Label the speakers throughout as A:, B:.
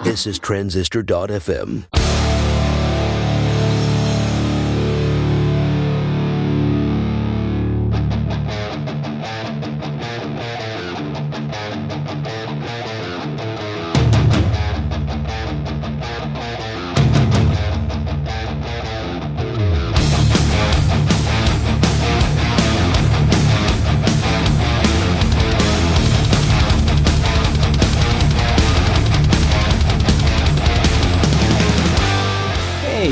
A: This is Transistor.fm.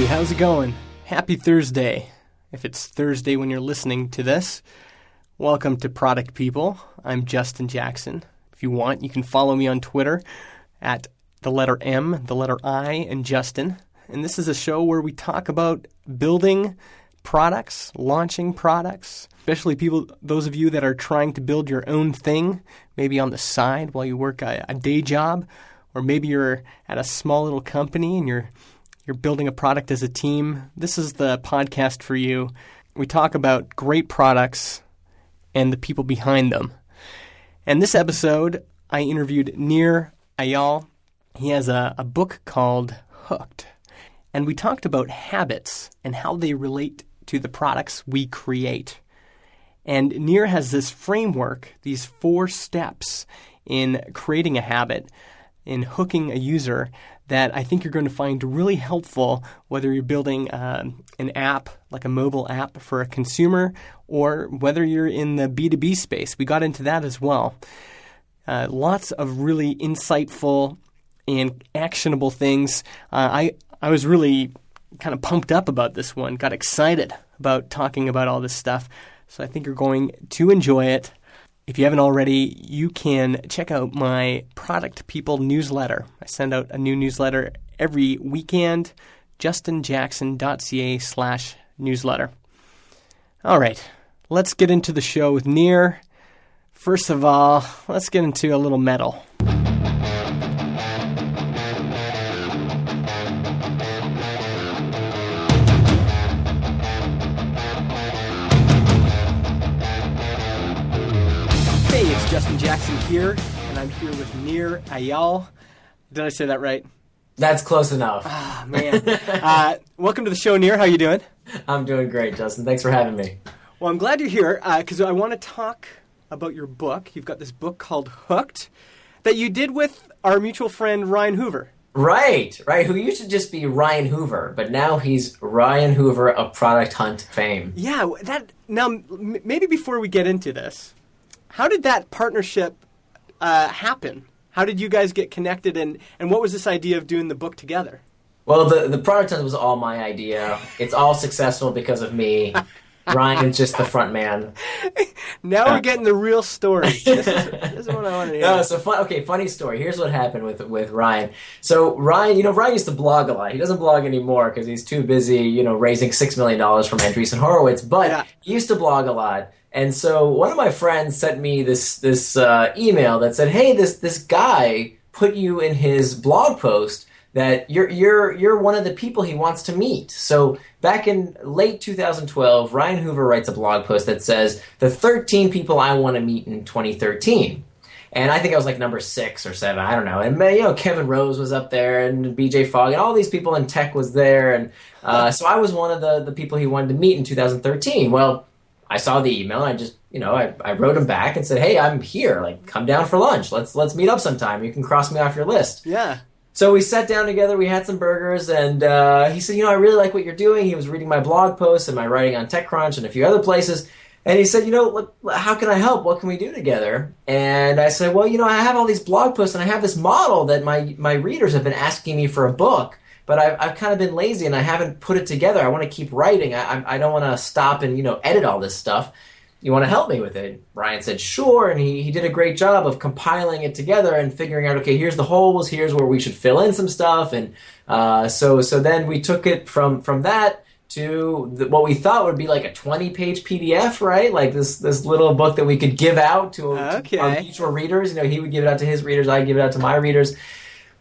B: How's it going? Happy Thursday. If it's Thursday when you're listening to this, welcome to Product People. I'm Justin Jackson. If you want, you can follow me on Twitter at the letter M, the letter I, and Justin. And this is a show where we talk about building products, launching products, especially those of you that are trying to build your own thing, maybe on the side while you work a day job, or maybe you're at a small little company and you're building a product as a team. This is the podcast for you. We talk about great products and the people behind them. And this episode, I interviewed Nir Eyal. He has a book called Hooked. And we talked about habits and how they relate to the products we create. And Nir has this framework, these 4 steps in creating a habit, in hooking a user, that I think you're going to find really helpful, whether you're building an app, like a mobile app for a consumer, or whether you're in the B2B space. We got into that as well. Lots of really insightful and actionable things. I was really kind of pumped up about this one, got excited about talking about all this stuff. So I think you're going to enjoy it. If you haven't already, you can check out my Product People newsletter. I send out a new newsletter every weekend, justinjackson.ca/newsletter. All right, let's get into the show with Nir. First of all, let's get into a little metal. Justin Jackson here, and I'm here with Nir Eyal. Did I say that right?
C: That's close enough.
B: Ah, man. Welcome to the show, Nir. How you doing?
C: I'm doing great, Justin. Thanks for having me.
B: Well, I'm glad you're here, because I want to talk about your book. You've got this book called Hooked that you did with our mutual friend, Ryan Hoover.
C: Right, who used to just be Ryan Hoover, but now he's Ryan Hoover of Product Hunt fame.
B: Yeah, now, maybe before we get into this, how did that partnership happen? How did you guys get connected, and what was this idea of doing the book together?
C: Well, the Product Hunt was all my idea. It's all successful because of me. Ryan's just the front man.
B: Now we're getting the real story. This is what I want to hear.
C: No, funny story. Here's what happened with Ryan. So Ryan used to blog a lot. He doesn't blog anymore because he's too busy, raising $6 million from Andreessen Horowitz. But He used to blog a lot. And so one of my friends sent me this email that said, "Hey, this guy put you in his blog post that you're one of the people he wants to meet." So back in late 2012, Ryan Hoover writes a blog post that says the 13 people I want to meet in 2013. And I think I was like number 6 or 7, I don't know. And Kevin Rose was up there, and BJ Fogg, and all these people in tech was there, and so I was one of the people he wanted to meet in 2013. Well, I saw the email, and I just, I wrote him back and said, "Hey, I'm here. Like, come down for lunch. Let's meet up sometime. You can cross me off your list."
B: Yeah.
C: So we sat down together. We had some burgers, and he said, "I really like what you're doing." He was reading my blog posts and my writing on TechCrunch and a few other places, and he said, "Look, how can I help? What can we do together?" And I said, "Well, I have all these blog posts, and I have this model that my readers have been asking me for a book. But I've kind of been lazy and I haven't put it together. I want to keep writing. I don't want to stop and edit all this stuff. You want to help me with it?" Ryan said, "Sure," and he did a great job of compiling it together and figuring out, okay, here's the holes, here's where we should fill in some stuff, and so then we took it from that to what we thought would be like a 20-page PDF, right? Like this little book that we could give out to our mutual readers. He would give it out to his readers, I'd give it out to my readers.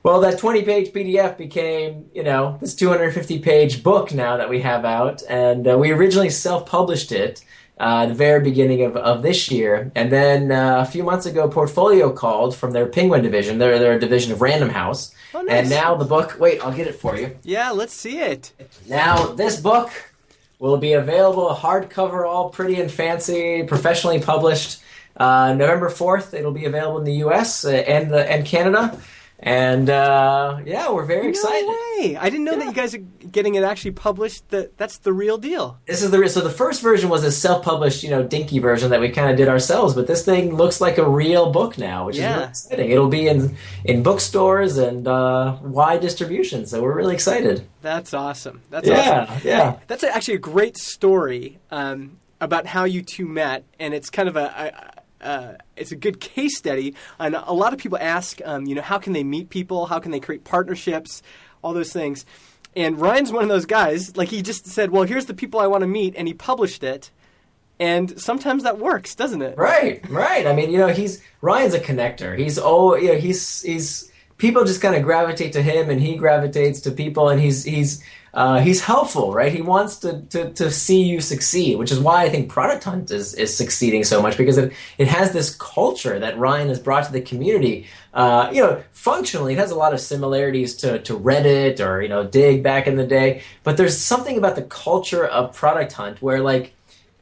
C: Well, that 20-page PDF became, this 250-page book now that we have out, and we originally self-published it. the very beginning of this year. And then a few months ago, Portfolio called from their Penguin division. They're a division of Random House.
B: Oh, nice.
C: And now the book, wait, I'll get it for you.
B: Yeah, let's see it.
C: Now, this book will be available hardcover, all pretty and fancy, professionally published. November 4th, it'll be available in the U.S. and Canada. And yeah, we're very excited.
B: No way! I didn't know that you guys are getting it actually published. That's the real deal.
C: This is so the first version was a self-published, dinky version that we kind of did ourselves. But this thing looks like a real book now, which is really exciting. It'll be in bookstores and wide distribution. So we're really excited.
B: That's awesome. That's awesome.
C: Yeah.
B: That's actually a great story about how you two met, and it's kind of it's a good case study. And a lot of people ask, how can they meet people? How can they create partnerships? All those things. And Ryan's one of those guys. Like, he just said, well, here's the people I want to meet, and he published it. And sometimes that works, doesn't it? Right.
C: I mean, Ryan's a connector. He's people just kind of gravitate to him, and he gravitates to people, and he's helpful, right? He wants to see you succeed, which is why I think Product Hunt is succeeding so much, because it has this culture that Ryan has brought to the community. Functionally, it has a lot of similarities to Reddit or, Dig back in the day, but there's something about the culture of Product Hunt where, like,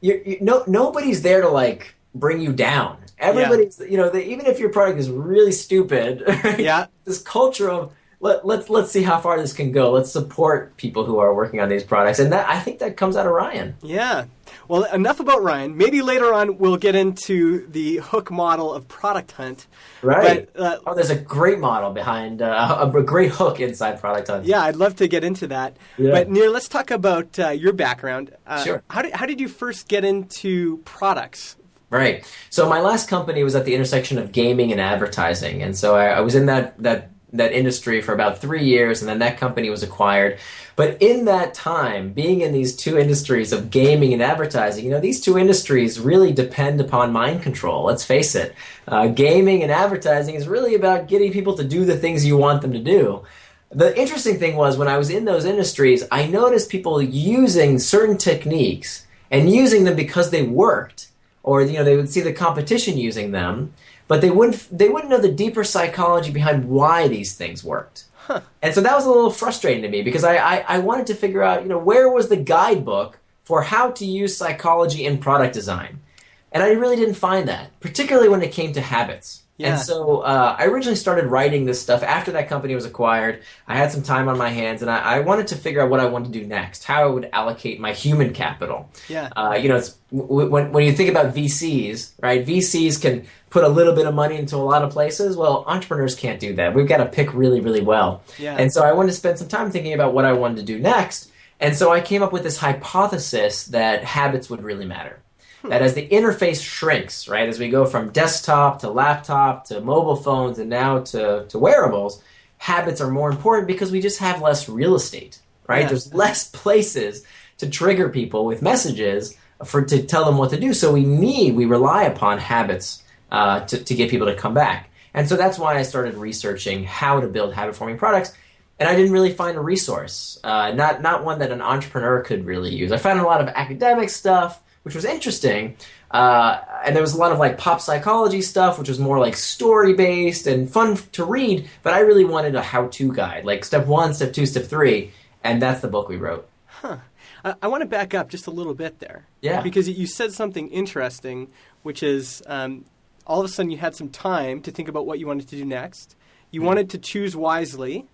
C: nobody's there to, like, bring you down. Everybody's, even if your product is really stupid, right? Yeah. This culture of, let's see how far this can go. Let's support people who are working on these products, and I think that comes out of Ryan.
B: Yeah. Well, enough about Ryan. Maybe later on we'll get into the hook model of Product Hunt.
C: Right. But, there's a great model behind a great hook inside Product Hunt.
B: Yeah, I'd love to get into that. Yeah. But Nir, let's talk about your background.
C: Sure.
B: How did you first get into products?
C: Right. So my last company was at the intersection of gaming and advertising, and so I was in that industry for about 3 years, and then that company was acquired. But in that time, being in these two industries of gaming and advertising, these two industries really depend upon mind control. Let's face it. Gaming and advertising is really about getting people to do the things you want them to do. The interesting thing was, when I was in those industries, I noticed people using certain techniques and using them because they worked, or they would see the competition using them, but they wouldn't know the deeper psychology behind why these things worked. Huh. And so that was a little frustrating to me, because I wanted to figure out, where was the guidebook for how to use psychology in product design? And I really didn't find that, particularly when it came to habits. Yeah. And so I originally started writing this stuff after that company was acquired. I had some time on my hands, and I wanted to figure out what I wanted to do next, how I would allocate my human capital. Yeah. It's, when you think about VCs, right? VCs can put a little bit of money into a lot of places. Well, entrepreneurs can't do that. We've got to pick really, really well. Yeah. And so I wanted to spend some time thinking about what I wanted to do next. And so I came up with this hypothesis that habits would really matter. That as the interface shrinks, right, as we go from desktop to laptop to mobile phones and now to wearables, habits are more important because we just have less real estate, right? Yeah. There's less places to trigger people with messages to tell them what to do. So we rely upon habits to get people to come back. And so that's why I started researching how to build habit-forming products. And I didn't really find a resource, not one that an entrepreneur could really use. I found a lot of academic stuff, which was interesting, and there was a lot of like pop psychology stuff, which was more like story-based and fun to read, but I really wanted a how-to guide, like step 1, step 2, step 3, and that's the book we wrote.
B: Huh. I want to back up just a little bit there.
C: Yeah.
B: Because you said something interesting, which is all of a sudden you had some time to think about what you wanted to do next. You wanted to choose wisely,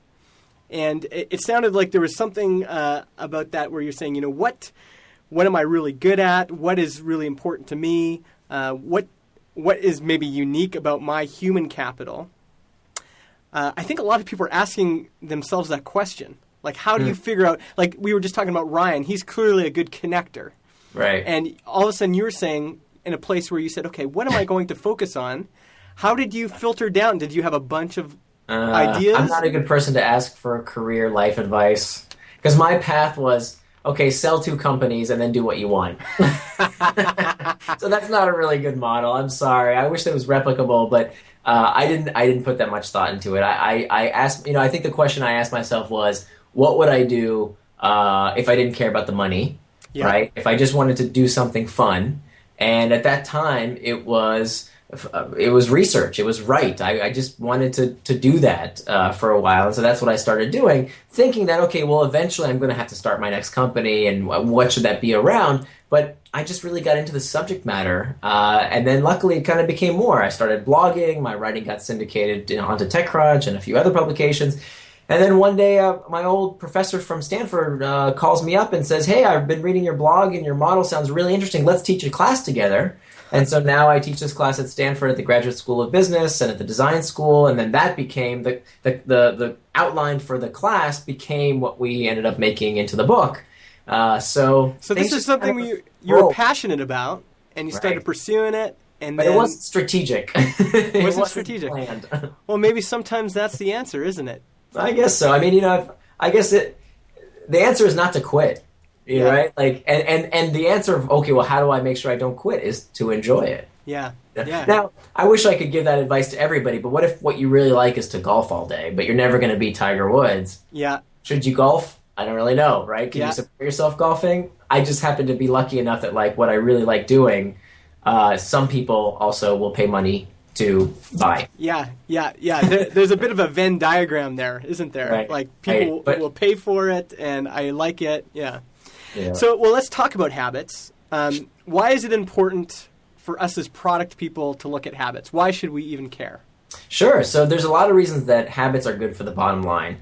B: and it sounded like there was something about that where you're saying, what am I really good at? What is really important to me? What is maybe unique about my human capital? I think a lot of people are asking themselves that question. Like, how do you figure out, like we were just talking about Ryan, he's clearly a good connector.
C: Right.
B: And all of a sudden you were saying in a place where you said, okay, what am I going to focus on? How did you filter down? Did you have a bunch of ideas?
C: I'm not a good person to ask for career life advice, because my path was, okay, sell 2 companies and then do what you want. So that's not a really good model. I'm sorry. I wish it was replicable, but I didn't put that much thought into it. I asked, I think the question I asked myself was, what would I do if I didn't care about the money, right? If I just wanted to do something fun, And at that time, it was research. It was right. I just wanted to do that for a while. And so that's what I started doing, thinking that, okay, well, eventually I'm going to have to start my next company, and what should that be around? But I just really got into the subject matter. And then luckily it kind of became more. I started blogging. My writing got syndicated onto TechCrunch and a few other publications. And then one day, my old professor from Stanford calls me up and says, hey, I've been reading your blog and your model sounds really interesting. Let's teach a class together. And so now I teach this class at Stanford at the Graduate School of Business and at the Design School. And then that became the outline for the class became what we ended up making into the book. So
B: this is something you were passionate about, and you started pursuing it.
C: But it wasn't strategic.
B: It wasn't strategic. Planned. Well, maybe sometimes that's the answer, isn't it?
C: I guess so. I mean, the answer is not to quit, right? Like, and the answer of, okay, well, how do I make sure I don't quit is to enjoy it.
B: Yeah.
C: Now, I wish I could give that advice to everybody, but what if what you really like is to golf all day, but you're never going to be Tiger Woods?
B: Yeah.
C: Should you golf? I don't really know, right? Can you support yourself golfing? I just happen to be lucky enough that, like, what I really like doing, some people also will pay money to buy.
B: Yeah. There's a bit of a Venn diagram there, isn't there?
C: Right.
B: Like, people will pay for it, and I like it. Yeah. So, well, let's talk about habits. Why is it important for us as product people to look at habits? Why should we even care?
C: Sure. So there's a lot of reasons that habits are good for the bottom line.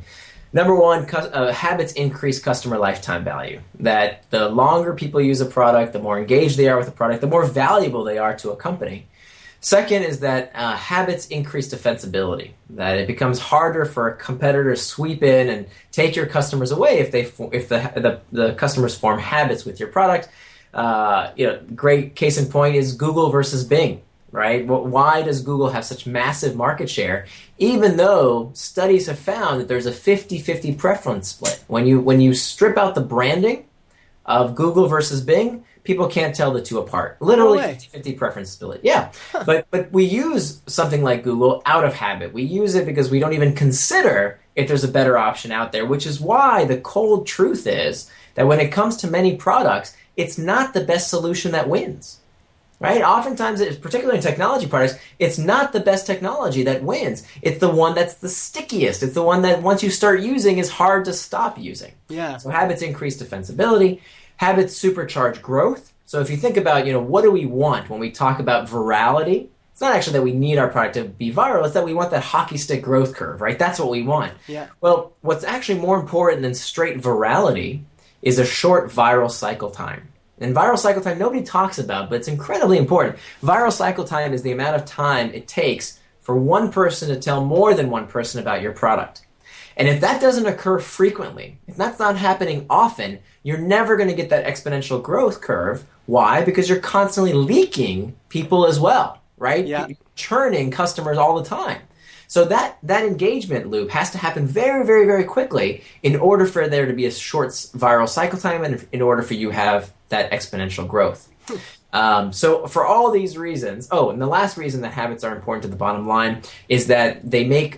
C: Number one, habits increase customer lifetime value. That the longer people use a product, the more engaged they are with the product, the more valuable they are to a company. Second is that habits increase defensibility, that it becomes harder for a competitor to sweep in and take your customers away if the customers form habits with your product. Great case in point is Google versus Bing, right? Why does Google have such massive market share, even though studies have found that there's a 50-50 preference split? When you strip out the branding of Google versus Bing, people can't tell the two apart. Literally 50-50 preference split. Yeah. But we use something like Google out of habit. We use it because we don't even consider if there's a better option out there, which is why the cold truth is that when it comes to many products, it's not the best solution that wins. Right? Oftentimes, particularly in technology products, it's not the best technology that wins. It's the one that's the stickiest. It's the one that once you start using is hard to stop using.
B: Yeah.
C: So habits increase defensibility. Habits supercharge growth. So if you think about, what do we want when we talk about virality? It's not actually that we need our product to be viral. It's that we want that hockey stick growth curve, right? That's what we want.
B: Yeah.
C: Well, what's actually more important than straight virality is a short viral cycle time. And viral cycle time nobody talks about, but it's incredibly important. Viral cycle time is the amount of time it takes for one person to tell more than one person about your product. And if that doesn't occur frequently, if that's not happening often, you're never going to get that exponential growth curve. Why? Because you're constantly leaking people as well, right?
B: Yeah.
C: You're churning customers all the time. So that engagement loop has to happen very, very, very quickly in order for there to be a short viral cycle time and in order for you to have that exponential growth. So for all these reasons, and the last reason that habits are important to the bottom line is that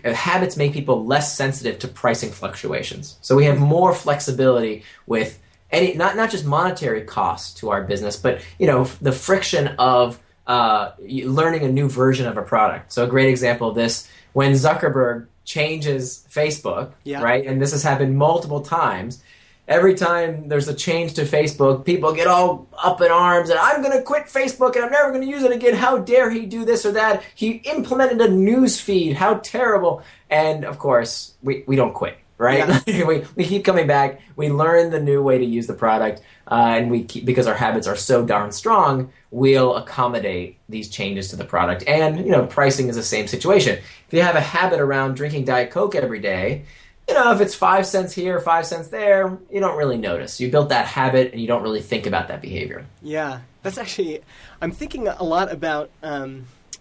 C: habits make people less sensitive to pricing fluctuations. So we have more flexibility with not just monetary costs to our business, but the friction of learning a new version of a product. So a great example of this, when Zuckerberg changes Facebook, right? And this has happened multiple times. Every time there's a change to Facebook, people get all up in arms and I'm going to quit Facebook and I'm never going to use it again. How dare he do this or that? He implemented a news feed. How terrible. And of course, we don't quit, right? Yeah. we keep coming back. We learn the new way to use the product. And because our habits are so darn strong, we'll accommodate these changes to the product. And, pricing is the same situation. If you have a habit around drinking Diet Coke every day, if it's 5 cents here, 5 cents there, you don't really notice. You built that habit and you don't really think about that behavior.
B: Yeah, that's actually, I'm thinking a lot about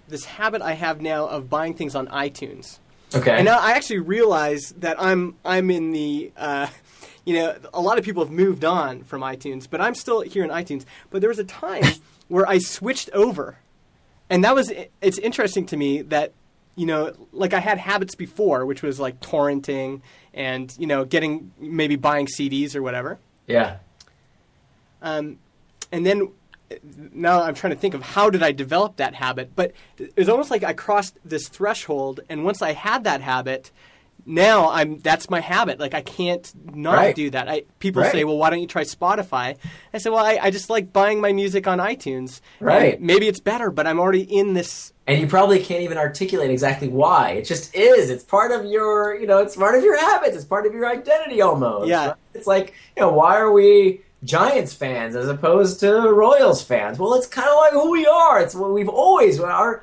B: this habit I have now of buying things on iTunes.
C: Okay.
B: And now I actually realize that I'm in the, a lot of people have moved on from iTunes, but I'm still here in iTunes. But there was a time where I switched over. And it's interesting to me that, like I had habits before, which was like torrenting and, maybe buying CDs or whatever.
C: Yeah.
B: And then now I'm trying to think of how did I develop that habit. But it's almost like I crossed this threshold, and once I had that habit, now that's my habit. Like I can't not do that. People say, well, why don't you try Spotify? I say, well, I just like buying my music on iTunes.
C: Right.
B: And maybe it's better, but I'm already in this.
C: And you probably can't even articulate exactly why. It just is. It's part of your, it's part of your habits. It's part of your identity almost.
B: Yeah.
C: Right? It's like, why are we Giants fans as opposed to Royals fans? Well, it's kind of like who we are. It's what we've always. My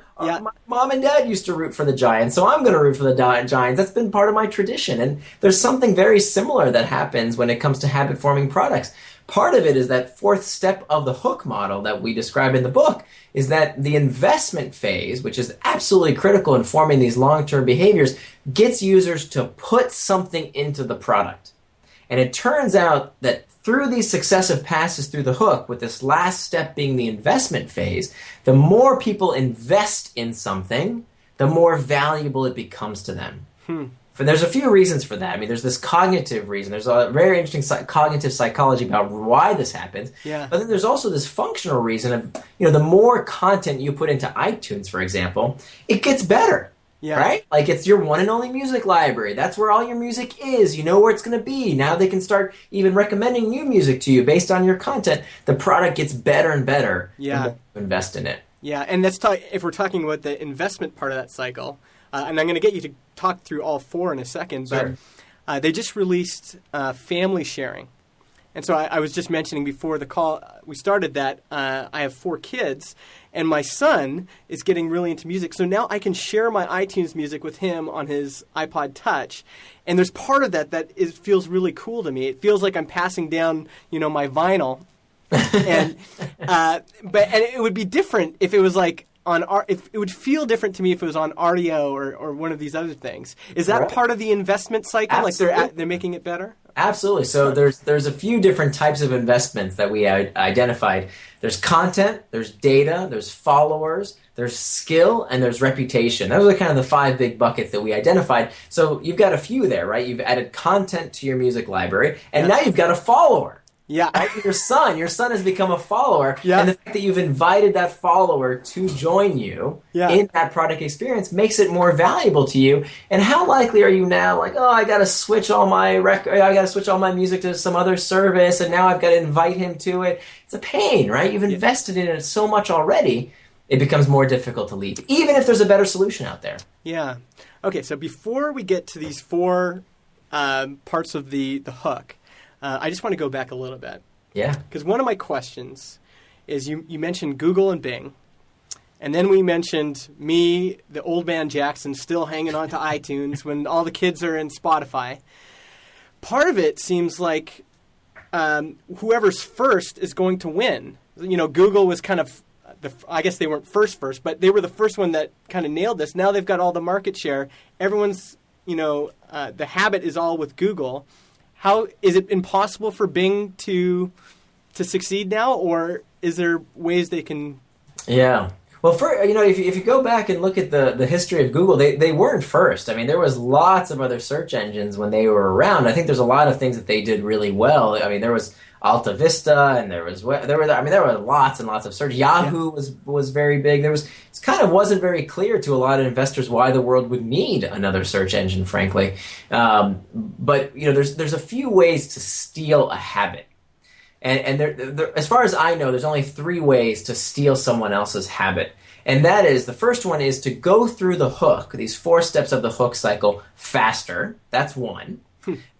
C: mom and dad used to root for the Giants, so I'm going to root for the Giants. That's been part of my tradition. And there's something very similar that happens when it comes to habit-forming products. Part of it is that fourth step of the hook model that we describe in the book is that the investment phase, which is absolutely critical in forming these long-term behaviors, gets users to put something into the product. And it turns out that through these successive passes through the hook, with this last step being the investment phase, the more people invest in something, the more valuable it becomes to them. There's a few reasons for that. I mean, there's this cognitive reason. There's a very interesting cognitive psychology about why this happens.
B: Yeah.
C: But then there's also this functional reason of, the more content you put into iTunes, for example, it gets better. Yeah. Right? Like it's your one and only music library. That's where all your music is. You know where it's going to be. Now they can start even recommending new music to you based on your content. The product gets better and better.
B: Yeah.
C: The more you invest in it.
B: Yeah, and if we're talking about the investment part of that cycle, and I'm going to get you to talk through all four in a second,
C: Sure.
B: But they just released family sharing. And so I was just mentioning before the call we started that I have 4 kids, and my son is getting really into music. So now I can share my iTunes music with him on his iPod Touch. And there's part of that feels really cool to me. It feels like I'm passing down, my vinyl. And but it would be different if it was like if it would feel different to me if it was on RDO or one of these other things. Is that part of the investment cycle?
C: Absolutely.
B: Like they're making it better?
C: Absolutely. So there's a few different types of investments that we identified. There's content, there's data, there's followers, there's skill, and there's reputation. Those are kind of the 5 big buckets that we identified. So you've got a few there, right? You've added content to your music library, and now you've got a follower.
B: Yeah.
C: Right? Your son has become a follower.
B: Yeah.
C: And the fact that you've invited that follower to join you in that product experience makes it more valuable to you. And how likely are you now like, I got to switch all my music to some other service, and now I've got to invite him to it. It's a pain, right? You've invested in it so much already, it becomes more difficult to leave, even if there's a better solution out there.
B: Yeah. Okay, so before we get to these 4 parts of the hook, I just want to go back a little bit.
C: Yeah.
B: Because one of my questions is you mentioned Google and Bing, and then we mentioned me, the old man Jackson, still hanging on to iTunes when all the kids are in Spotify. Part of it seems like whoever's first is going to win. Google was kind of, I guess they weren't first, but they were the first one that kind of nailed this. Now they've got all the market share. Everyone's, the habit is all with Google. How is it impossible for Bing to succeed now, or is there ways they can? Yeah.
C: Well, if you go back and look at the history of Google, they weren't first. I mean, there was lots of other search engines when they were around. I think there's a lot of things that they did really well. I mean, there was Alta Vista, and there were lots and lots of search. Yahoo was very big. It kind of wasn't very clear to a lot of investors why the world would need another search engine, frankly. But there's a few ways to steal a habit, and there, as far as I know, there's only 3 ways to steal someone else's habit. And that is, the first one is to go through the hook, these 4 steps of the hook cycle, faster. That's one.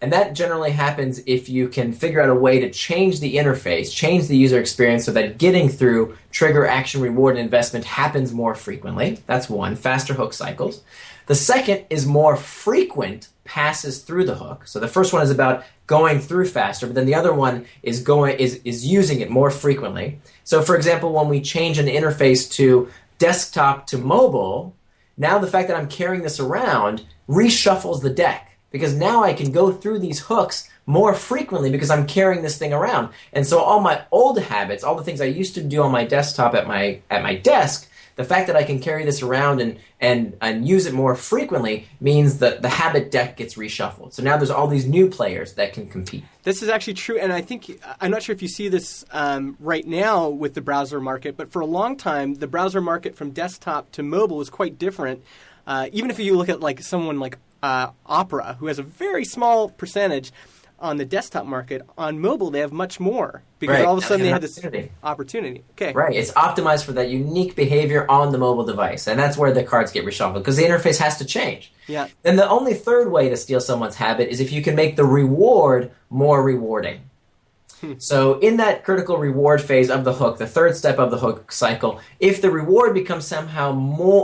C: And that generally happens if you can figure out a way to change the interface, change the user experience so that getting through trigger, action, reward, and investment happens more frequently. That's one, faster hook cycles. The second is more frequent passes through the hook. So the first one is about going through faster, but then the other one is using it more frequently. So for example, when we change an interface to desktop to mobile, now the fact that I'm carrying this around reshuffles the deck. Because now I can go through these hooks more frequently because I'm carrying this thing around. And so all my old habits, all the things I used to do on my desktop at my desk, the fact that I can carry this around and use it more frequently means that the habit deck gets reshuffled. So now there's all these new players that can compete.
B: This is actually true, and I think, I'm not sure if you see this right now with the browser market, but for a long time, the browser market from desktop to mobile was quite different. Even if you look at like someone like Opera, who has a very small percentage on the desktop market, on mobile they have much more because all of a sudden they have this opportunity. Okay.
C: Right. It's optimized for that unique behavior on the mobile device, and that's where the cards get reshuffled because the interface has to change.
B: Yeah.
C: Then the only third way to steal someone's habit is if you can make the reward more rewarding. So in that critical reward phase of the hook, the third step of the hook cycle, if the reward becomes somehow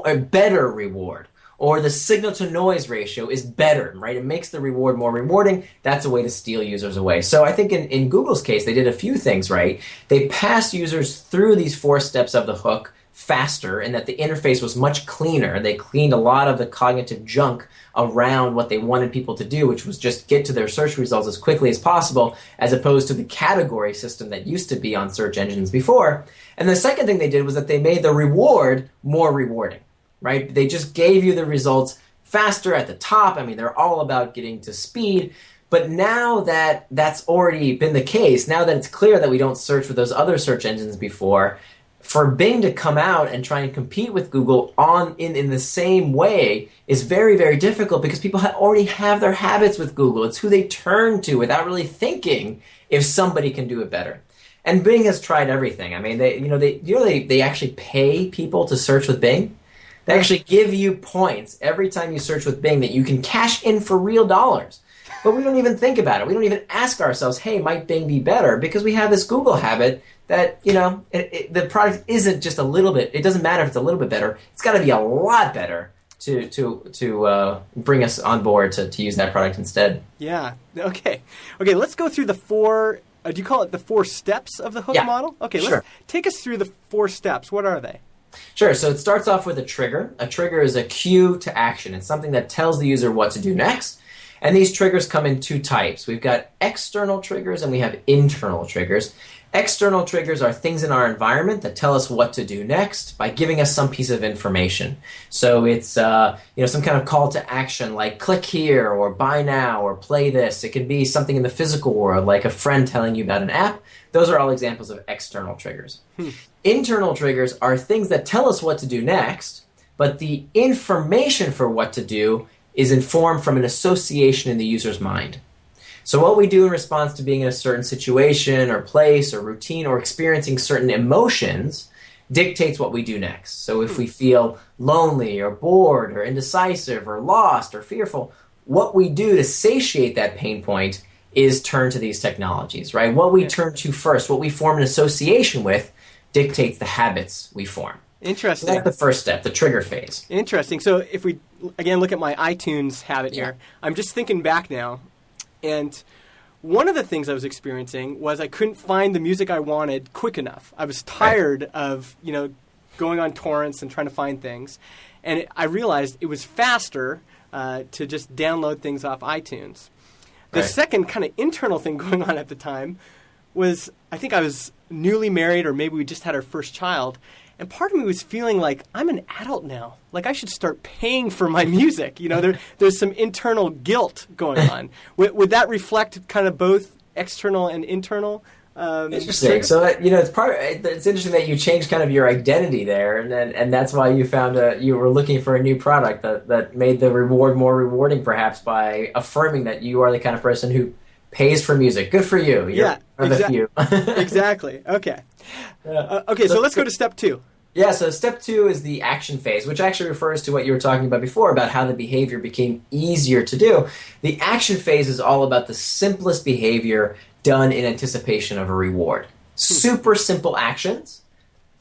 C: a better reward, or the signal-to-noise ratio is better, right? It makes the reward more rewarding. That's a way to steal users away. So I think in Google's case, they did a few things right. They passed users through these 4 steps of the hook faster, and that the interface was much cleaner. They cleaned a lot of the cognitive junk around what they wanted people to do, which was just get to their search results as quickly as possible, as opposed to the category system that used to be on search engines before. And the second thing they did was that they made the reward more rewarding. Right? They just gave you the results faster at the top. I mean, they're all about getting to speed. But now that that's already been the case, now that it's clear that we don't search with those other search engines before, for Bing to come out and try and compete with Google in the same way is very, very difficult because people already have their habits with Google. It's who they turn to without really thinking if somebody can do it better. And Bing has tried everything. I mean, they actually pay people to search with Bing. They actually give you points every time you search with Bing that you can cash in for real dollars. But we don't even think about it. We don't even ask ourselves, hey, might Bing be better? Because we have this Google habit that, the product isn't just a little bit. It doesn't matter if it's a little bit better. It's got to be a lot better to bring us on board to use that product instead.
B: Yeah. Okay, let's go through the 4, do you call it the 4 steps of the hook model? Okay,
C: sure.
B: Let's take us through the 4 steps. What are they?
C: Sure. So it starts off with a trigger. A trigger is a cue to action. It's something that tells the user what to do next. And these triggers come in 2 types. We've got external triggers and we have internal triggers. External triggers are things in our environment that tell us what to do next by giving us some piece of information. So it's some kind of call to action like click here or buy now or play this. It can be something in the physical world like a friend telling you about an app. Those are all examples of external triggers. Internal triggers are things that tell us what to do next, but the information for what to do is informed from an association in the user's mind. So what we do in response to being in a certain situation or place or routine or experiencing certain emotions dictates what we do next. So if we feel lonely or bored or indecisive or lost or fearful, what we do to satiate that pain point is turn to these technologies, right? What we turn to first, what we form an association with, dictates the habits we form.
B: Interesting.
C: So that's the first step, the trigger phase.
B: Interesting. So if we, again, look at my iTunes habit here, I'm just thinking back now, and one of the things I was experiencing was I couldn't find the music I wanted quick enough. I was tired of, going on torrents and trying to find things. And I realized it was faster to just download things off iTunes. The second kind of internal thing going on at the time was I think I was newly married or maybe we just had our first child. And part of me was feeling like I'm an adult now. Like I should start paying for my music. There's some internal guilt going on. Would that reflect kind of both external and internal?
C: Interesting. So it's interesting that you changed kind of your identity there, and that's why you found you were looking for a new product that made the reward more rewarding, perhaps by affirming that you are the kind of person who pays for music. Good for you. You're one of the few.
B: Exactly. Okay. So let's go to step 2.
C: Yeah, so step 2 is the action phase, which actually refers to what you were talking about before, about how the behavior became easier to do. The action phase is all about the simplest behavior done in anticipation of a reward. Super simple actions.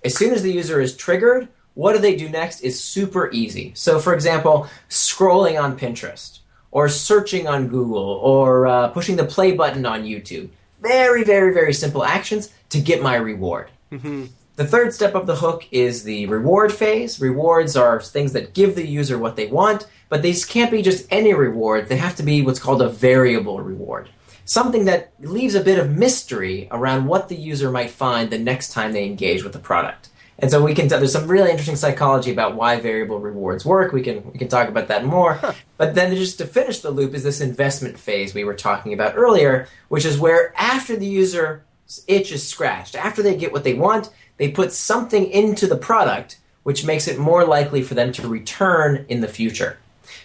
C: As soon as the user is triggered, what do they do next is super easy. So, for example, scrolling on Pinterest, or searching on Google, or pushing the play button on YouTube. Very, very, very simple actions to get my reward.
B: Mm-hmm.
C: The third step of the hook is the reward phase. Rewards are things that give the user what they want, but these can't be just any reward. They have to be what's called a variable reward. Something that leaves a bit of mystery around what the user might find the next time they engage with the product. And so there's some really interesting psychology about why variable rewards work. We can talk about that more. But then just to finish the loop is this investment phase we were talking about earlier, which is where after the user's itch is scratched, after they get what they want, they put something into the product which makes it more likely for them to return in the future.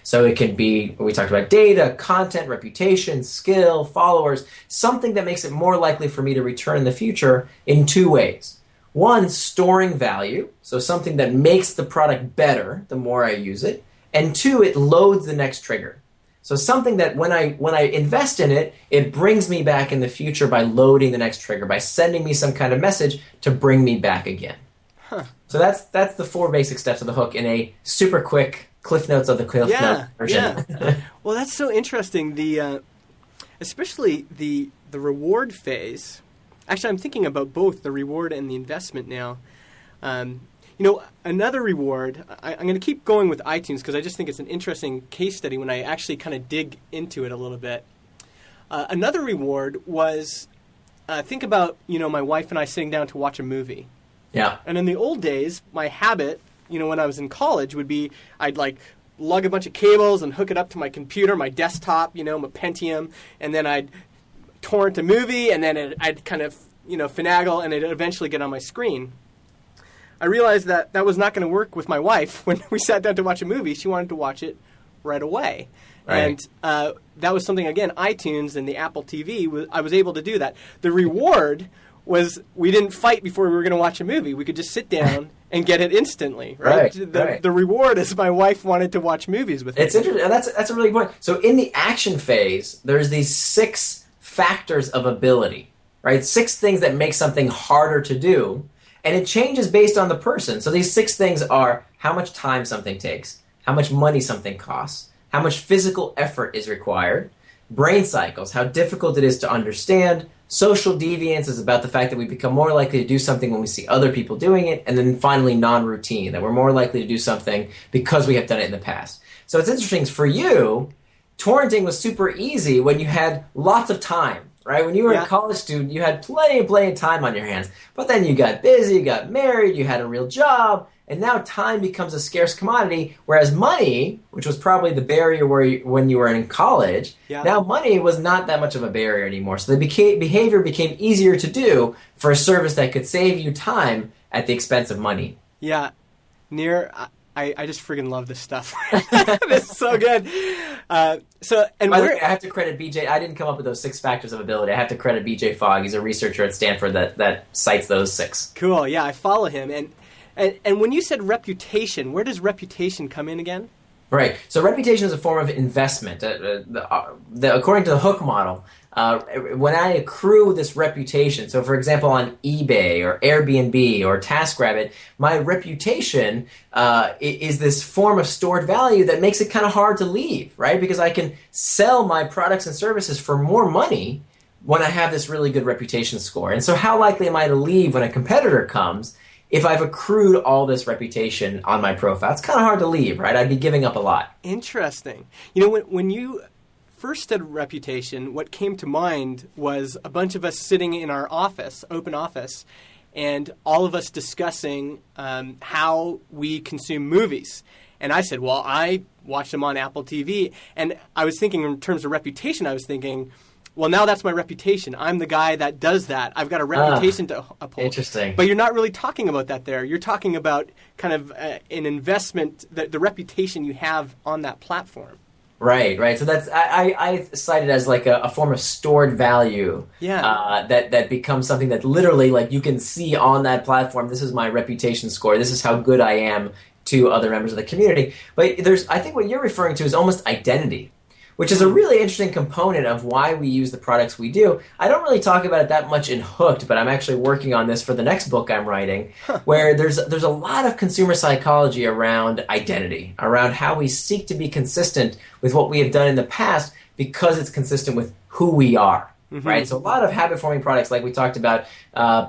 C: So it can be, we talked about data, content, reputation, skill, followers, something that makes it more likely for me to return in the future in two ways. One, storing value, so something that makes the product better the more I use it. And two, it loads the next trigger. So something that when I invest in it, it brings me back in the future by loading the next trigger, by sending me some kind of message to bring me back again. So that's the 4 basic steps of the hook in a super quick Cliff Notes of the Cliff Notes version.
B: Yeah. Well, that's so interesting. Especially the reward phase. Actually, I'm thinking about both the reward and the investment now. Another reward, I'm going to keep going with iTunes because I just think it's an interesting case study when I actually kind of dig into it a little bit. Another reward was, think about, my wife and I sitting down to watch a movie.
C: Yeah.
B: And in the old days, my habit, when I was in college would be I'd lug a bunch of cables and hook it up to my computer, my desktop, my Pentium, and then I'd torrent a movie, and then I'd kind of, finagle, and it'd eventually get on my screen. I realized that was not going to work with my wife when we sat down to watch a movie. She wanted to watch it right away. Right. And that was something, again, iTunes and the Apple TV, I was able to do that. The reward was we didn't fight before we were going to watch a movie. We could just sit down and get it instantly. Right. The reward is my wife wanted to watch movies with me.
C: It's interesting. And that's a really good point. So in the action phase, there's these 6 factors of ability, right? 6 things that make something harder to do. And it changes based on the person. So these 6 things are how much time something takes, how much money something costs, how much physical effort is required, brain cycles, how difficult it is to understand, social deviance is about the fact that we become more likely to do something when we see other people doing it, and then finally non-routine, that we're more likely to do something because we have done it in the past. So it's interesting, for you, torrenting was super easy when you had lots of time. Right? When you were a college student, you had plenty of time on your hands. But then you got busy, you got married, you had a real job, and now time becomes a scarce commodity, whereas money, which was probably the barrier when you were in college, now money was not that much of a barrier anymore. So the behavior became easier to do for a service that could save you time at the expense of money.
B: Yeah. Nir, I just friggin' love this stuff. This is so good. By the way,
C: I have to credit BJ. I didn't come up with those 6 factors of ability. I have to credit BJ Fogg. He's a researcher at Stanford that cites those 6.
B: Cool. Yeah, I follow him. And when you said reputation, where does reputation come in again?
C: Right. So reputation is a form of investment. According to the Hook model, when I accrue this reputation, so for example on eBay or Airbnb or TaskRabbit, my reputation is this form of stored value that makes it kind of hard to leave, right? Because I can sell my products and services for more money when I have this really good reputation score. And so how likely am I to leave when a competitor comes if I've accrued all this reputation on my profile? It's kind of hard to leave, right? I'd be giving up a lot.
B: Interesting. When you first said reputation, what came to mind was a bunch of us sitting in our office, open office, and all of us discussing how we consume movies. And I said, well, I watch them on Apple TV. And I was thinking in terms of reputation, I was thinking, well, now that's my reputation. I'm the guy that does that. I've got a reputation to uphold.
C: Interesting.
B: But you're not really talking about that there. You're talking about kind of an investment, the reputation you have on that platform.
C: Right. So that's I cite it as like a form of stored value.
B: Yeah.
C: That becomes something that literally like you can see on that platform. This is my reputation score. This is how good I am to other members of the community. But I think what you're referring to is almost identity, which is a really interesting component of why we use the products we do. I don't really talk about it that much in Hooked, but I'm actually working on this for the next book I'm writing, where there's a lot of consumer psychology around identity, around how we seek to be consistent with what we have done in the past because it's consistent with who we are. Mm-hmm. Right, so a lot of habit-forming products, like we talked about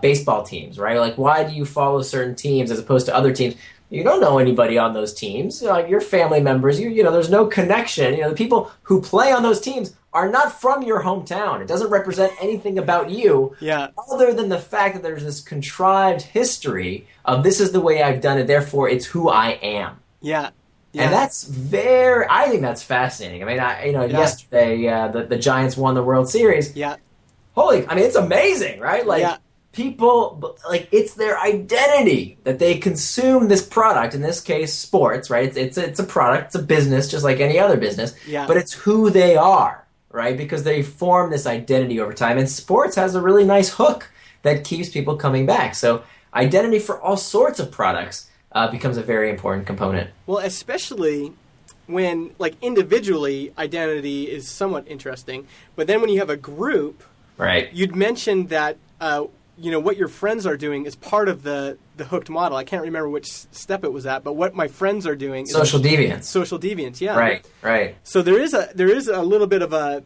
C: baseball teams, right? Like, why do you follow certain teams as opposed to other teams? You don't know anybody on those teams. Like your family members, you know, there's no connection. You know, the people who play on those teams are not from your hometown. It doesn't represent anything about you other than the fact that there's this contrived history of this is the way I've done it, therefore it's who I am.
B: Yeah.
C: And that's I think that's fascinating. I mean, yesterday the Giants won the World Series.
B: Yeah.
C: It's amazing, right? Like, people, like, it's their identity that they consume this product, in this case, sports, right? It's a product, it's a business, just like any other business, but it's who they are, right? Because they form this identity over time, and sports has a really nice hook that keeps people coming back. So identity for all sorts of products becomes a very important component.
B: Well, especially when, like, individually, identity is somewhat interesting, but then when you have a group,
C: right?
B: You'd mentioned that what your friends are doing is part of the hooked model. I can't remember which step it was at, but what my friends are doing is
C: social deviance.
B: Social deviance, yeah.
C: Right.
B: So there is a little bit of a,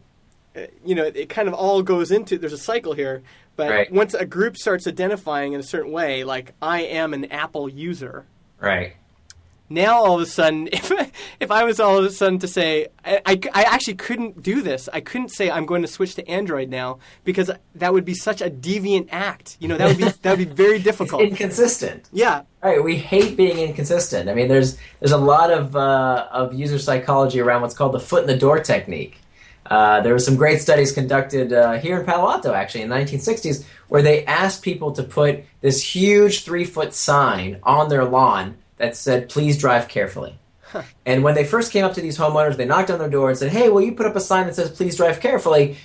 B: it kind of all goes into, there's a cycle here, but once a group starts identifying in a certain way, like I am an Apple user.
C: Right.
B: Now, all of a sudden, if I was all of a sudden to say, I actually couldn't do this. I couldn't say I'm going to switch to Android now because that would be such a deviant act. That would be very difficult.
C: It's inconsistent.
B: Yeah.
C: Right. We hate being inconsistent. I mean, there's a lot of user psychology around what's called the foot in the door technique. There were some great studies conducted here in Palo Alto, actually, in the 1960s, where they asked people to put this huge 3-foot sign on their lawn that said, please drive carefully. And when they first came up to these homeowners, they knocked on their door and said, hey, will you put up a sign that says, please drive carefully?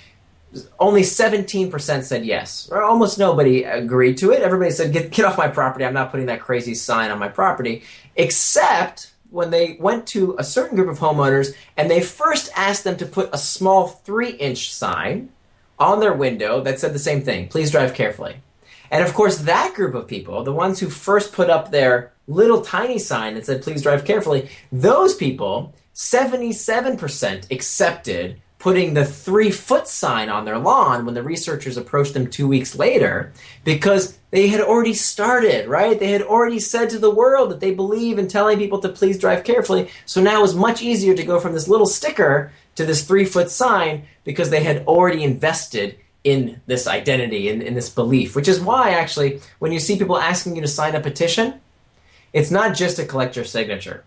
C: Only 17% said yes. Or almost nobody agreed to it. Everybody said, get off my property. I'm not putting that crazy sign on my property. Except when they went to a certain group of homeowners and they first asked them to put a small 3-inch sign on their window that said the same thing, please drive carefully. And of course, that group of people, the ones who first put up their little tiny sign that said, please drive carefully, those people, 77% accepted putting the 3-foot sign on their lawn when the researchers approached them 2 weeks later, because they had already started, right? They had already said to the world that they believe in telling people to please drive carefully. So now it was much easier to go from this little sticker to this 3-foot sign because they had already invested in this identity, in this belief, which is why, actually, when you see people asking you to sign a petition, it's not just to collect your signature.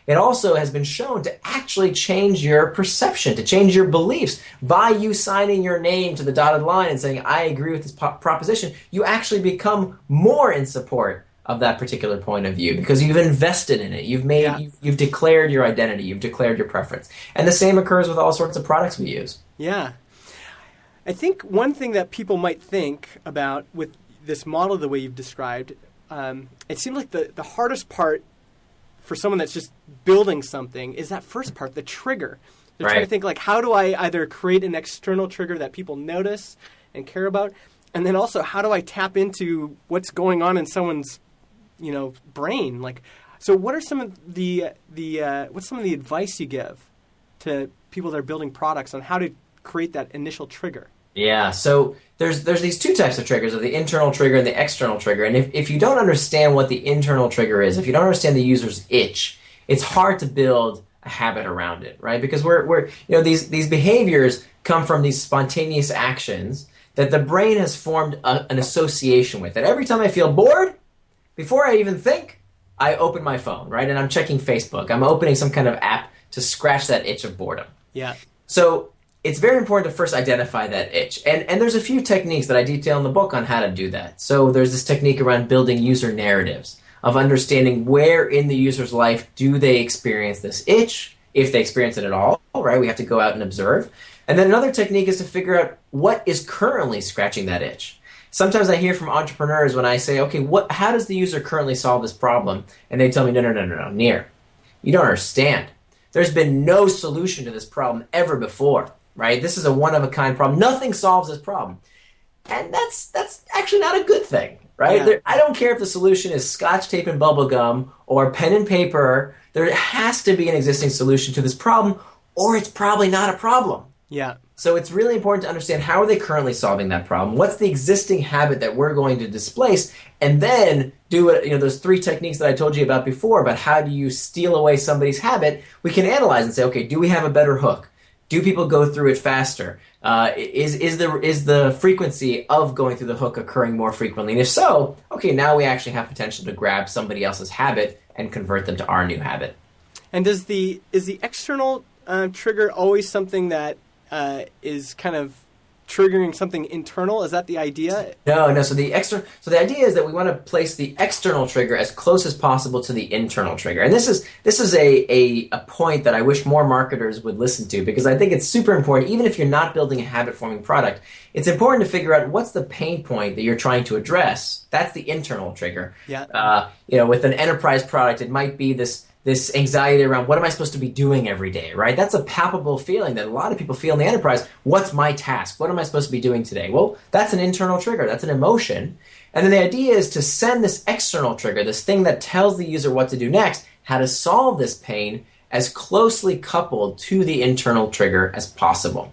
C: It also has been shown to actually change your perception, to change your beliefs. By you signing your name to the dotted line and saying, I agree with this proposition, you actually become more in support of that particular point of view because you've invested in it. You've declared your identity. You've declared your preference. And the same occurs with all sorts of products we use.
B: Yeah. I think one thing that people might think about with this model the way you've described, it seems like the hardest part for someone that's just building something is that first part, the trigger. They're trying to think, like, how do I either create an external trigger that people notice and care about, and then also how do I tap into what's going on in someone's, brain? Like, so what are some of what's some of the advice you give to people that are building products on how to create that initial trigger?
C: Yeah, so there's these two types of triggers, of the internal trigger and the external trigger. And if you don't understand what the internal trigger is, if you don't understand the user's itch, it's hard to build a habit around it, right? Because these behaviors come from these spontaneous actions that the brain has formed an association with. And every time I feel bored, before I even think, I open my phone, right? And I'm checking Facebook. I'm opening some kind of app to scratch that itch of boredom.
B: Yeah.
C: So it's very important to first identify that itch. And there's a few techniques that I detail in the book on how to do that. So there's this technique around building user narratives, of understanding where in the user's life do they experience this itch, if they experience it at all, right? We have to go out and observe. And then another technique is to figure out what is currently scratching that itch. Sometimes I hear from entrepreneurs when I say, okay, how does the user currently solve this problem? And they tell me, no, Nir, you don't understand. There's been no solution to this problem ever before. Right? This is a one-of-a-kind problem. Nothing solves this problem. And that's actually not a good thing, right?
B: Yeah.
C: I don't care if the solution is scotch tape and bubble gum or pen and paper. There has to be an existing solution to this problem, or it's probably not a problem.
B: Yeah.
C: So it's really important to understand how are they currently solving that problem? What's the existing habit that we're going to displace? And then do it, those 3 techniques that I told you about before, about how do you steal away somebody's habit, we can analyze and say, okay, do we have a better hook? Do people go through it faster? Is the frequency of going through the hook occurring more frequently? And if so, okay, now we actually have potential to grab somebody else's habit and convert them to our new habit.
B: And is the external trigger always something that is kind of triggering something internal? Is that the idea?
C: No. So the idea is that we want to place the external trigger as close as possible to the internal trigger. And this is a point that I wish more marketers would listen to, because I think it's super important. Even if you're not building a habit-forming product, it's important to figure out what's the pain point that you're trying to address. That's the internal trigger.
B: Yeah.
C: With an enterprise product, it might be this anxiety around, what am I supposed to be doing every day, right? That's a palpable feeling that a lot of people feel in the enterprise. What's my task? What am I supposed to be doing today? Well, that's an internal trigger. That's an emotion. And then the idea is to send this external trigger, this thing that tells the user what to do next, how to solve this pain, as closely coupled to the internal trigger as possible.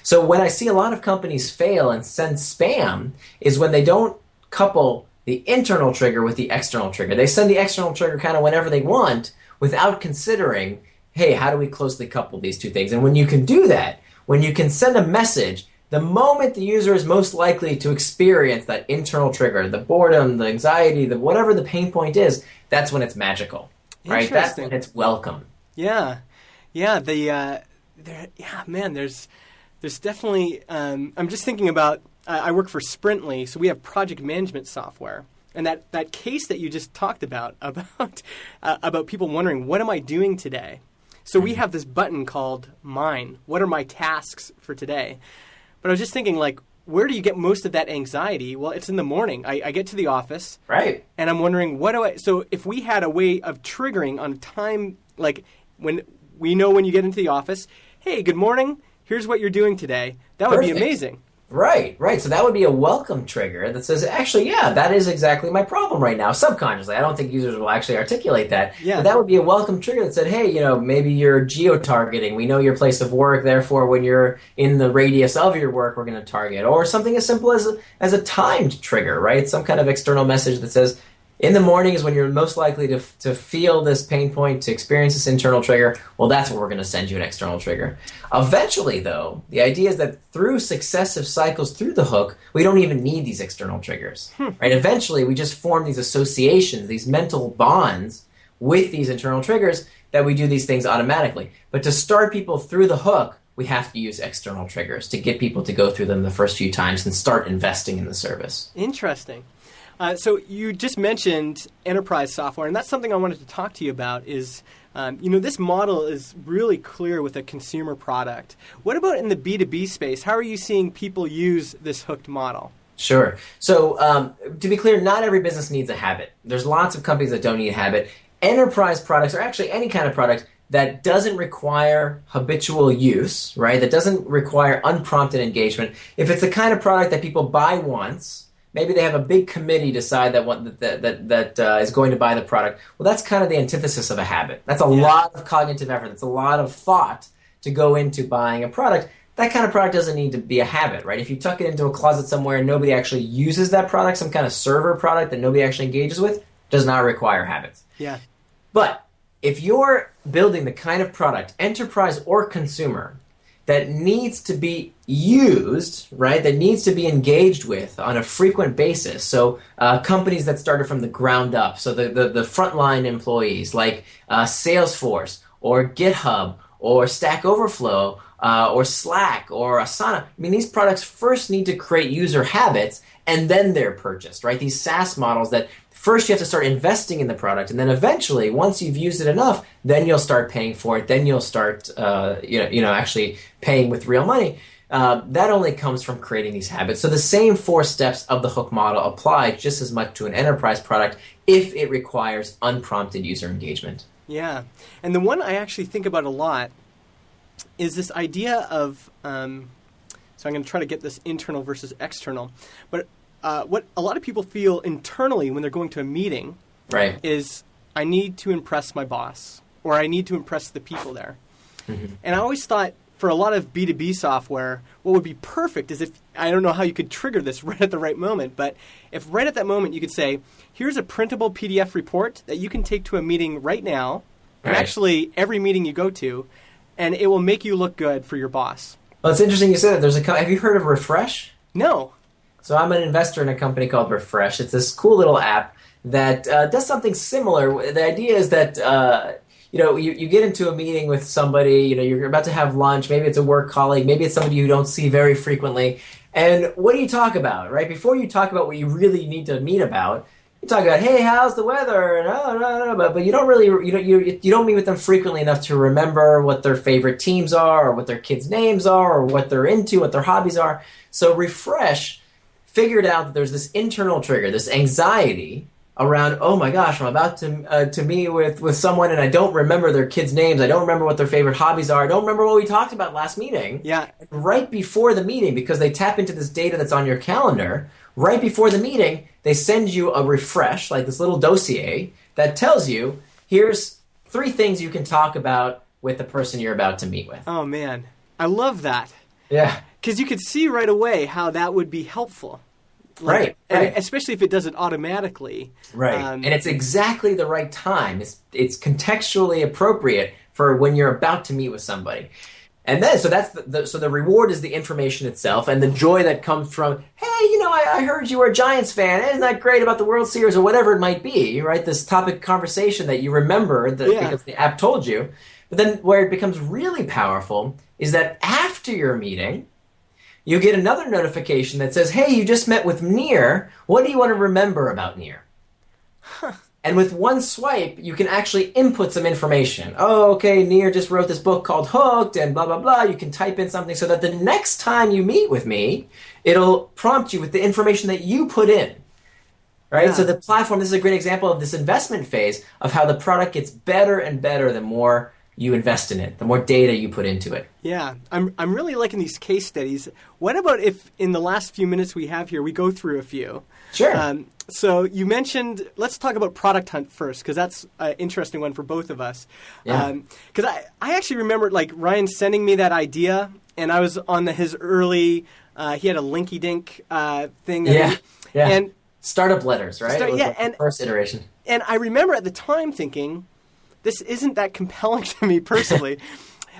C: So when I see a lot of companies fail and send spam is when they don't couple the internal trigger with the external trigger. They send the external trigger kind of whenever they want, without considering, hey, how do we closely couple these two things? And when you can do that, when you can send a message, the moment the user is most likely to experience that internal trigger, the boredom, the anxiety, whatever the pain point is, that's when it's magical, right? That's when it's welcome.
B: Yeah. There's definitely, I'm just thinking about, I work for Sprintly, so we have project management software. And that case that you just talked about people wondering, what am I doing today? So we have this button called Mine. What are my tasks for today? But I was just thinking, like, where do you get most of that anxiety? Well, it's in the morning. I get to the office.
C: Right.
B: And I'm wondering, so if we had a way of triggering on time, like when we know when you get into the office, hey, good morning, here's what you're doing today, that would be amazing.
C: Right. So that would be a welcome trigger that says, actually, yeah, that is exactly my problem right now. Subconsciously, I don't think users will actually articulate that.
B: Yeah.
C: But that would be a welcome trigger that said, hey, maybe you're geo-targeting. We know your place of work, therefore, when you're in the radius of your work, we're going to target. Or something as simple as a timed trigger, right? Some kind of external message that says, in the morning is when you're most likely to feel this pain point, to experience this internal trigger. Well, that's where we're going to send you an external trigger. Eventually, though, the idea is that through successive cycles through the hook, we don't even need these external triggers. Right? Eventually, we just form these associations, these mental bonds with these internal triggers that we do these things automatically. But to start people through the hook, we have to use external triggers to get people to go through them the first few times and start investing in the service.
B: Interesting. So you just mentioned enterprise software, and that's something I wanted to talk to you about is, this model is really clear with a consumer product. What about in the B2B space? How are you seeing people use this hooked model?
C: Sure. So to be clear, not every business needs a habit. There's lots of companies that don't need a habit. Enterprise products, or actually any kind of product that doesn't require habitual use, right? That doesn't require unprompted engagement. If it's the kind of product that people buy once, maybe they have a big committee decide that is going to buy the product. Well, that's kind of the antithesis of a habit. That's a lot of cognitive effort. That's a lot of thought to go into buying a product. That kind of product doesn't need to be a habit, right? If you tuck it into a closet somewhere and nobody actually uses that product, some kind of server product that nobody actually engages with, does not require habits.
B: Yeah.
C: But if you're building the kind of product, enterprise or consumer, that needs to be used, right, that needs to be engaged with on a frequent basis. So companies that started from the ground up, so the frontline employees like Salesforce or GitHub or Stack Overflow or Slack or Asana. I mean, these products first need to create user habits and then they're purchased, right? These SaaS models that first you have to start investing in the product, and then eventually, once you've used it enough, then you'll start paying for it. Then you'll start, actually paying with real money. That only comes from creating these habits. So the same 4 steps of the hook model apply just as much to an enterprise product if it requires unprompted user engagement.
B: Yeah, and the one I actually think about a lot is this idea of. So I'm going to try to get this internal versus external, but. What a lot of people feel internally when they're going to a meeting is, I need to impress my boss, or I need to impress the people there. Mm-hmm. And I always thought, for a lot of B2B software, what would be perfect is if, I don't know how you could trigger this right at the right moment, but if right at that moment you could say, here's a printable PDF report that you can take to a meeting right now, and actually every meeting you go to, and it will make you look good for your boss.
C: Well, it's interesting you said that. Have you heard of Refresh?
B: No.
C: So I'm an investor in a company called Refresh. It's this cool little app that does something similar. The idea is that you get into a meeting with somebody. You're about to have lunch. Maybe it's a work colleague. Maybe it's somebody you don't see very frequently. And what do you talk about, right? Before you talk about what you really need to meet about, you talk about, hey, how's the weather? And but you don't really you don't meet with them frequently enough to remember what their favorite teams are, or what their kids' names are, or what they're into, what their hobbies are. So Refresh figured out that there's this internal trigger, this anxiety around, oh my gosh, I'm about to meet with someone and I don't remember their kids' names. I don't remember what their favorite hobbies are. I don't remember what we talked about last meeting.
B: Yeah.
C: Right before the meeting, because they tap into this data that's on your calendar, right before the meeting, they send you a refresh, like this little dossier that tells you, here's 3 things you can talk about with the person you're about to meet with.
B: Oh, man. I love that.
C: Yeah.
B: Because you could see right away how that would be helpful.
C: Right.
B: And especially if it does it automatically.
C: Right. And it's exactly the right time. It's contextually appropriate for when you're about to meet with somebody. And then, so that's the reward is the information itself and the joy that comes from, hey, I heard you were a Giants fan. Isn't that great about the World Series or whatever it might be, right? This topic conversation that you remember because the app told you. But then where it becomes really powerful is that after your meeting, you get another notification that says, hey, you just met with Nir. What do you want to remember about Nir? Huh. And with one swipe, you can actually input some information. Oh, okay, Nir just wrote this book called Hooked and blah, blah, blah. You can type in something so that the next time you meet with me, it'll prompt you with the information that you put in. Right? Yeah. So the platform, this is a great example of this investment phase of how the product gets better and better the more you invest in it, the more data you put into it.
B: Yeah, I'm really liking these case studies. What about if in the last few minutes we have here, we go through a few?
C: Sure.
B: So you mentioned, let's talk about Product Hunt first, because that's an interesting one for both of us.
C: Yeah.
B: Because I actually remember like Ryan sending me that idea, and I was on his early, he had a Linky Dink thing.
C: Yeah.
B: And
C: startup letters, right?
B: And
C: first iteration.
B: And I remember at the time thinking, this isn't that compelling to me personally.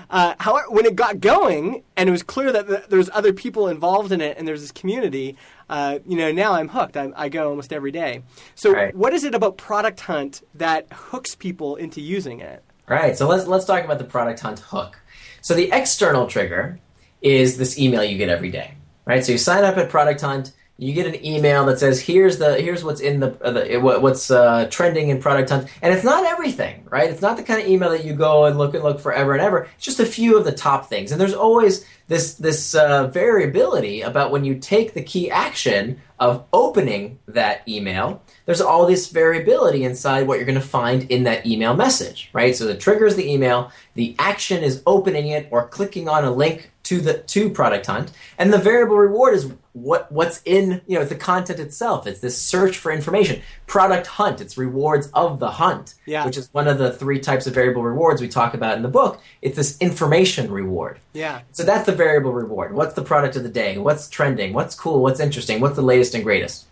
B: However, when it got going and it was clear that there was other people involved in it and there's this community, now I'm hooked. I go almost every day. So What is it about Product Hunt that hooks people into using it?
C: Right. So let's talk about the Product Hunt hook. So the external trigger is this email you get every day, right? So you sign up at Product Hunt. You get an email that says, here's what's in what's trending in Product Hunt, and it's not everything, right? It's not the kind of email that you go and look forever and ever. It's just a few of the top things, and there's always this variability about when you take the key action of opening that email. There's all this variability inside what you're going to find in that email message, right? So the trigger is the email, the action is opening it or clicking on a link to Product Hunt, and the variable reward is what's in, it's the content itself. It's this search for information. Product Hunt, it's rewards of the hunt, which is one of the 3 types of variable rewards we talk about in the book. It's this information reward.
B: Yeah.
C: So that's the variable reward. What's the product of the day? What's trending? What's cool? What's interesting? What's the latest and greatest?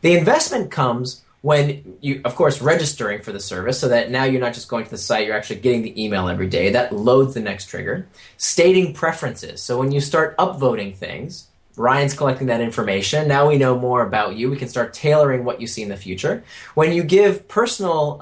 C: The investment comes when you, of course, registering for the service so that now you're not just going to the site, you're actually getting the email every day. That loads the next trigger. Stating preferences. So when you start upvoting things, Ryan's collecting that information. Now we know more about you. We can start tailoring what you see in the future. When you give personal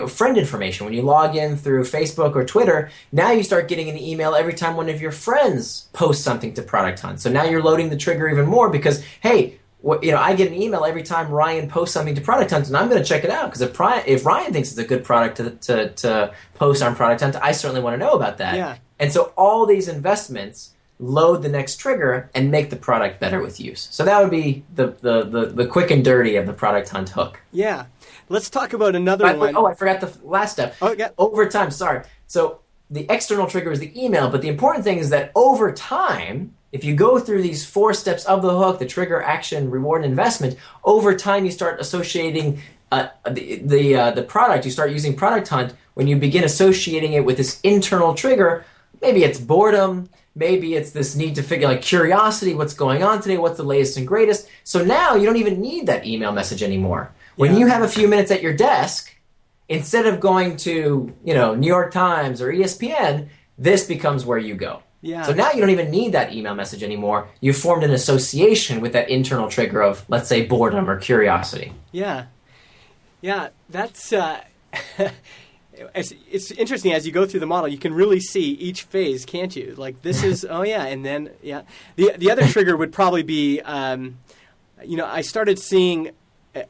C: friend information, when you log in through Facebook or Twitter, now you start getting an email every time one of your friends posts something to Product Hunt. So now you're loading the trigger even more because, hey, I get an email every time Ryan posts something to Product Hunt, and I'm going to check it out because if Ryan thinks it's a good product to post on Product Hunt, I certainly want to know about that.
B: Yeah.
C: And so all these investments load the next trigger and make the product better with use. So that would be the quick and dirty of the Product Hunt hook.
B: Yeah. Let's talk about another one.
C: Oh, I forgot the last step.
B: Oh, yeah.
C: Over time, sorry. So the external trigger is the email, but the important thing is that over time, if you go through these 4 steps of the hook, the trigger, action, reward, and investment, over time you start associating the product. You start using Product Hunt when you begin associating it with this internal trigger. Maybe it's boredom. Maybe it's this need to figure, like curiosity, what's going on today, what's the latest and greatest. So now you don't even need that email message anymore. When you have a few minutes at your desk, instead of going to, New York Times or ESPN, this becomes where you go.
B: Yeah.
C: So now you don't even need that email message anymore. You've formed an association with that internal trigger of, let's say, boredom or curiosity.
B: Yeah. Yeah, that's... It's interesting as you go through the model, you can really see each phase, can't you? Like this is, oh yeah, and then, yeah. The other trigger would probably be, I started seeing,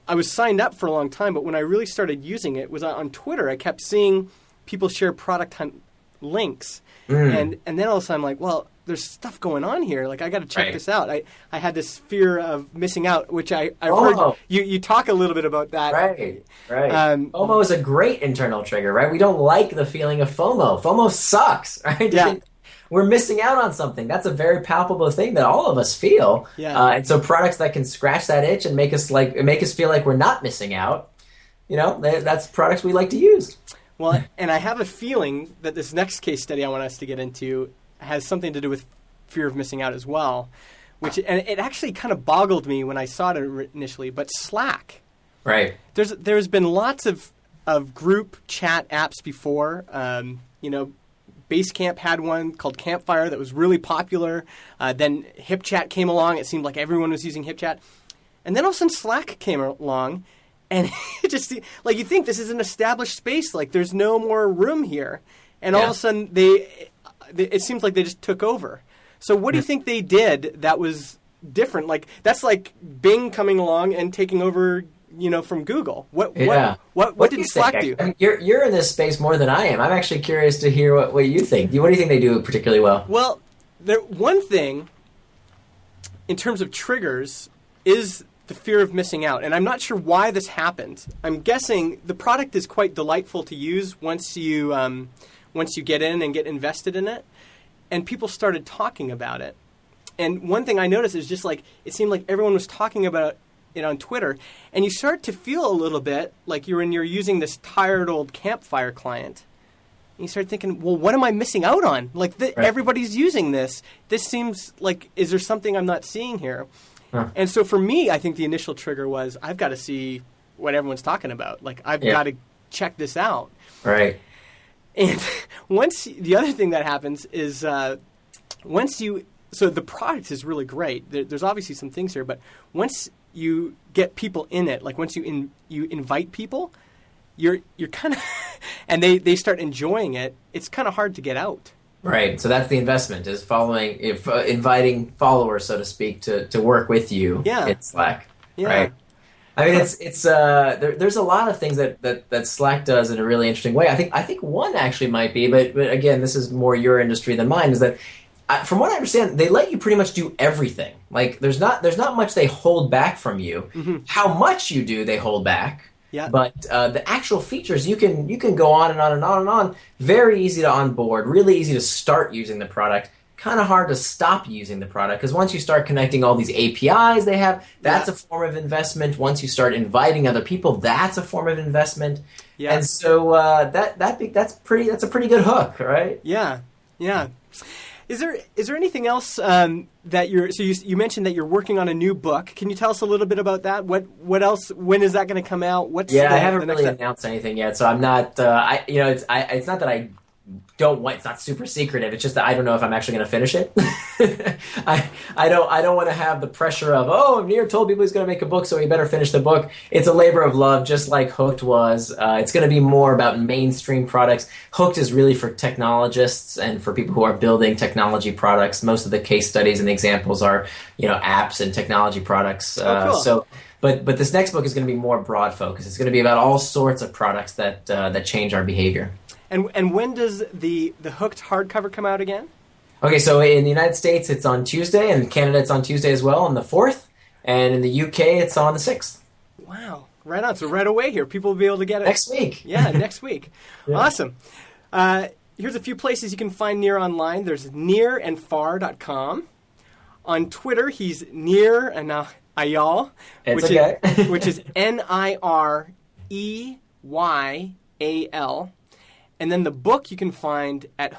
B: I was signed up for a long time, but when I really started using it was on Twitter. I kept seeing people share product hunt links. And then all of a sudden I'm like, well, there's stuff going on here. Like I got to check this out. I had this fear of missing out, which I've heard you talk a little bit about that.
C: Right. FOMO is a great internal trigger, right? We don't like the feeling of FOMO. FOMO sucks, right?
B: Yeah.
C: We're missing out on something. That's a very palpable thing that all of us feel.
B: Yeah.
C: And so products that can scratch that itch and make us feel like we're not missing out, that's products we like to use.
B: Well, and I have a feeling that this next case study I want us to get into has something to do with fear of missing out as well, and it actually kind of boggled me when I saw it initially, but Slack.
C: Right.
B: There's been lots of group chat apps before. Basecamp had one called Campfire that was really popular. Then HipChat came along. It seemed like everyone was using HipChat. And then all of a sudden Slack came along. And it just, like, you think this is an established space, like there's no more room here. And all of a sudden it seems like they just took over. So what do you think they did that was different? Like, that's like Bing coming along and taking over, from Google. What did Slack do?
C: I mean, you're in this space more than I am. I'm actually curious to hear what you think. What do you think they do particularly well?
B: Well, one thing in terms of triggers is the fear of missing out. And I'm not sure why this happened. I'm guessing the product is quite delightful to use once you get in and get invested in it. And people started talking about it. And one thing I noticed is just like, it seemed like everyone was talking about it on Twitter. And you start to feel a little bit like you're using this tired old Campfire client. And you start thinking, well, what am I missing out on? Like, everybody's using this. This seems like, is there something I'm not seeing here? Huh. And so for me, I think the initial trigger was, I've got to see what everyone's talking about. Like, I've got to check this out.
C: Right.
B: And the other thing that happens is so the product is really great. There's obviously some things here, but once you get people in it, like once you invite people, you're kind of, and they start enjoying it, it's kind of hard to get out.
C: Right. So that's the investment, is inviting followers, so to speak, to work with you in Slack.
B: Yeah.
C: Right. I mean, there's a lot of things that Slack does in a really interesting way. I think one actually might be, but again, this is more your industry than mine, is that from what I understand, they let you pretty much do everything. Like there's not much they hold back from you. Mm-hmm. How much you do, they hold back.
B: Yeah.
C: But the actual features, you can go on and on and on and on. Very easy to onboard, really easy to start using the product. Kind of hard to stop using the product, because once you start connecting all these APIs they have, that's a form of investment. Once you start inviting other people, that's a form of investment. Yeah. And so that's a pretty good hook, right?
B: Yeah. Yeah. Is there anything else that you mentioned that you're working on a new book? Can you tell us a little bit about that? What else? When is that going to come out?
C: I haven't really announced anything yet, so I'm not. It's not that I don't want. It's not super secretive. It's just that I don't know if I'm actually going to finish it. I don't want to have the pressure of Nir told people he's going to make a book, so he better finish the book. It's a labor of love, just like Hooked was. It's going to be more about mainstream products. Hooked is really for technologists and for people who are building technology products. Most of the case studies and the examples are apps and technology products.
B: Cool.
C: But this next book is going to be more broad focused. It's going to be about all sorts of products that change our behavior.
B: And when does the Hooked hardcover come out again?
C: Okay, so in the United States it's on Tuesday, and in Canada it's on Tuesday as well, on the 4th, and in the UK it's on the 6th.
B: Wow, right on. So right away here, people will be able to get it.
C: Next week.
B: Yeah, next week. Yeah. Awesome. Here's a few places you can find Nir online. There's nirandfar.com. On Twitter, he's Nir Eyal, which is NIREYAL. And then the book you can find at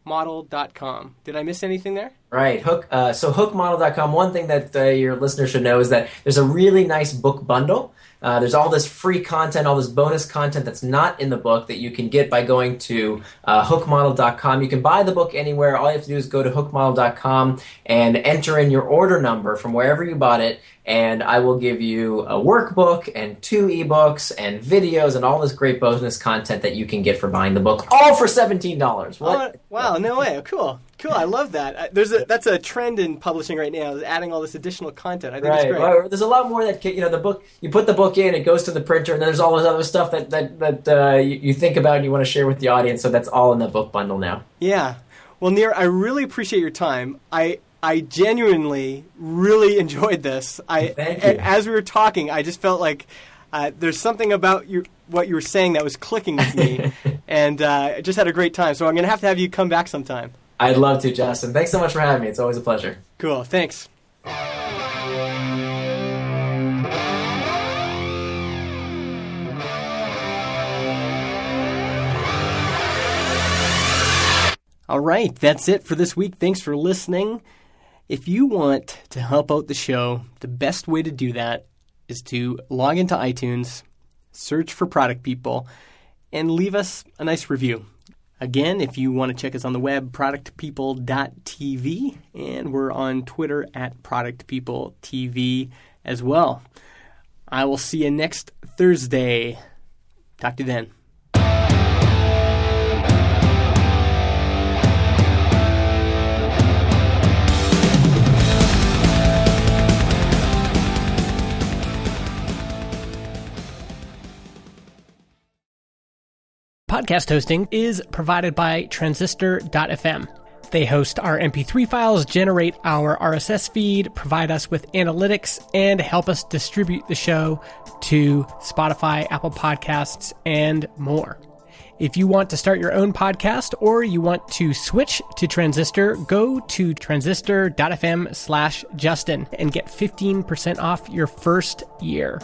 B: hookmodel.com. Did I miss anything there?
C: Right. So hookmodel.com, one thing that your listeners should know is that there's a really nice book bundle. There's all this free content, all this bonus content that's not in the book that you can get by going to hookmodel.com. You can buy the book anywhere. All you have to do is go to hookmodel.com and enter in your order number from wherever you bought it, and I will give you a workbook and 2 ebooks and videos and all this great bonus content that you can get for buying the book, all for $17. What?
B: Oh, wow, no way. Cool. I love that. That's a trend in publishing right now, is adding all this additional content. I think it's great.
C: Well, there's a lot more that the book. You put the book in, it goes to the printer, and then there's all this other stuff that you think about and you want to share with the audience. So that's all in the book bundle now.
B: Yeah. Well, Nir, I really appreciate your time. I genuinely really enjoyed this.
C: Thank you.
B: As we were talking, I just felt like there's something about what you were saying that was clicking with me, and I just had a great time. So I'm going to have you come back sometime.
C: I'd love to, Justin. Thanks so much for having me. It's always a pleasure.
B: Cool. Thanks. All right, that's it for this week. Thanks for listening. If you want to help out the show, the best way to do that is to log into iTunes, search for Product People, and leave us a nice review. Again, if you want to check us on the web, productpeople.tv, and we're on Twitter at productpeopletv as well. I will see you next Thursday. Talk to you then.
D: Podcast hosting is provided by Transistor.fm. They host our MP3 files, generate our RSS feed, provide us with analytics, and help us distribute the show to Spotify, Apple Podcasts, and more. If you want to start your own podcast or you want to switch to Transistor, go to transistor.fm/Justin and get 15% off your first year.